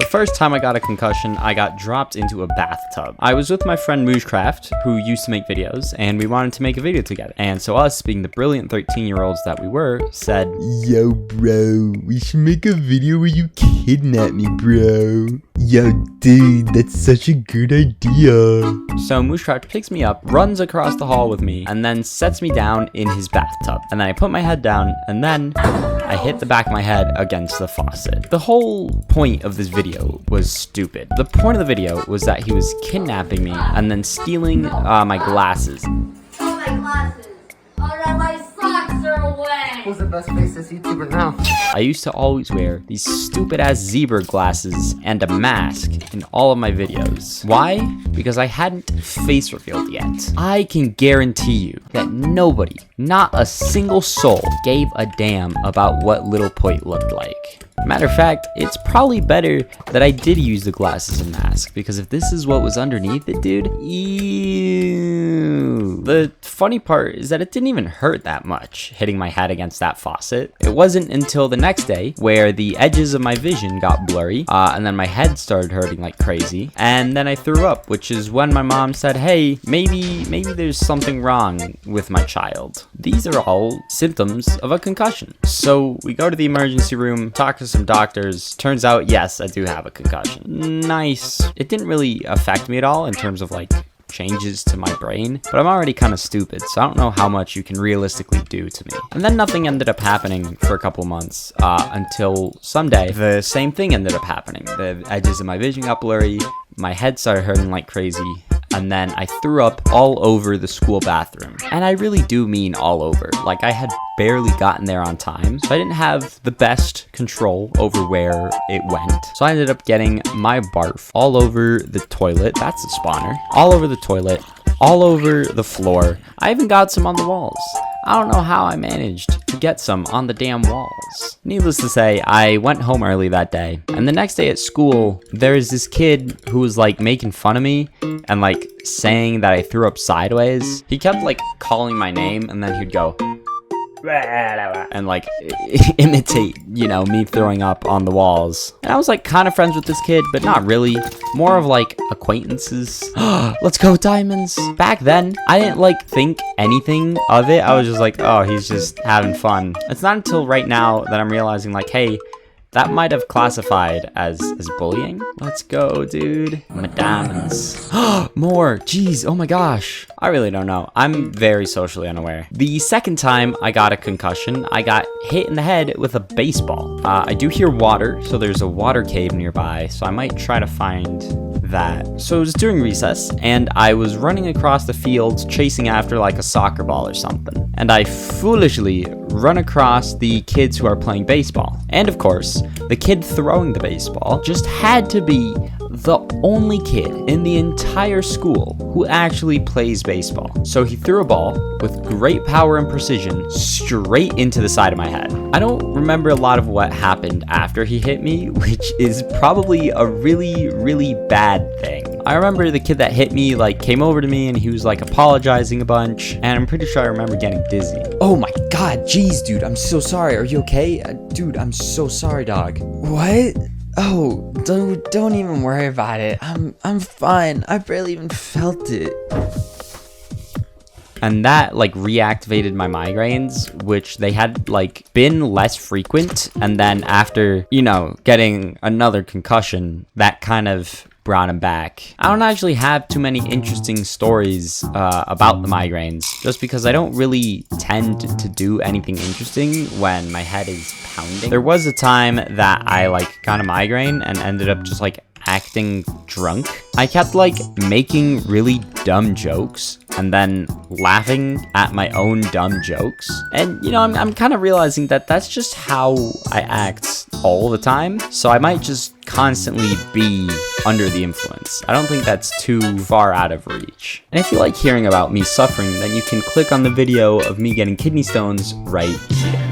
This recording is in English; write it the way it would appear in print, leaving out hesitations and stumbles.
first time I got a concussion, I got dropped into a bathtub. I was with my friend Moogecraft, who used to make videos, and we wanted to make a video together. And so us, being the brilliant 13-year-olds that we were, said, "Yo, bro, we should make a video where you kidnap me, bro. Yo, dude, that's such a good idea." So Moogecraft picks me up, runs across the hall with me, and then sets me down in his bathtub. And then I put my head down, and then I hit the back of my head against the faucet. The whole point of this video was stupid. The point of the video was that he was kidnapping me and then stealing my glasses. Oh, my glasses. Oh, no, my socks are wet. Who's the best faceless YouTuber now? I used to always wear these stupid ass zebra glasses and a mask in all of my videos. Why? Because I hadn't face revealed yet. I can guarantee you that nobody, not a single soul, gave a damn about what Little Poit looked like. Matter of fact, it's probably better that I did use the glasses and mask, because if this is what was underneath it, dude, ew. The funny part is that it didn't even hurt that much, hitting my head against that faucet. It wasn't until the next day where the edges of my vision got blurry, and then my head started hurting like crazy, and then I threw up, which is when my mom said, "Hey, maybe there's something wrong with my child." These are all symptoms of a concussion. So we go to the emergency room, talk to some doctors. Turns out, yes, I do have a concussion. Nice. It didn't really affect me at all in terms of like changes to my brain, but I'm already kind of stupid, so I don't know how much you can realistically do to me. And then nothing ended up happening for a couple months, until someday the same thing ended up happening. The edges of my vision got blurry, my head started hurting like crazy, and then I threw up all over the school bathroom. And I really do mean all over. Like, I had barely gotten there on time, so I didn't have the best control over where it went. So I ended up getting my barf all over the toilet. That's a spawner. All over the toilet, all over the floor. I even got some on the walls. I don't know how I managed to get some on the damn walls. Needless to say, I went home early that day. And the next day at school, there is this kid who was like making fun of me and like saying that I threw up sideways. He kept like calling my name, and then he'd go and like imitate, you know, me throwing up on the walls. And I was like kind of friends with this kid, but not really. More of like acquaintances. Let's go Diamonds. Back then, I didn't like think anything of it. I was just like, oh, he's just having fun. It's not until right now that I'm realizing like, hey, that might have classified as bullying. Let's go, dude. My diamonds. More. Jeez. Oh my gosh. I really don't know. I'm very socially unaware. The second time I got a concussion, I got hit in the head with a baseball. I do hear water, so there's a water cave nearby, so I might try to find that. So it was during recess, and I was running across the field chasing after like a soccer ball or something. And I foolishly run across the kids who are playing baseball. And of course, the kid throwing the baseball just had to be the only kid in the entire school who actually plays baseball. So he threw a ball with great power and precision straight into the side of my head. I don't remember a lot of what happened after he hit me, which is probably a really, really bad thing. I remember the kid that hit me like came over to me and he was like apologizing a bunch, and I'm pretty sure I remember getting dizzy. Oh my god, jeez, dude, I'm so sorry. Are you okay? Dude, I'm so sorry, dog. What? Oh, don't even worry about it. I'm fine. I barely even felt it. And that like reactivated my migraines, which they had like been less frequent. And then after, you know, getting another concussion, that kind of brought him back. I don't actually have too many interesting stories about the migraines, just because I don't really tend to do anything interesting when my head is pounding. There was a time that I like got a migraine and ended up just like acting drunk. I kept like making really dumb jokes and then laughing at my own dumb jokes. And you know, I'm kind of realizing that that's just how I act all the time. So I might just constantly be under the influence. I don't think that's too far out of reach. And if you like hearing about me suffering, then you can click on the video of me getting kidney stones right here.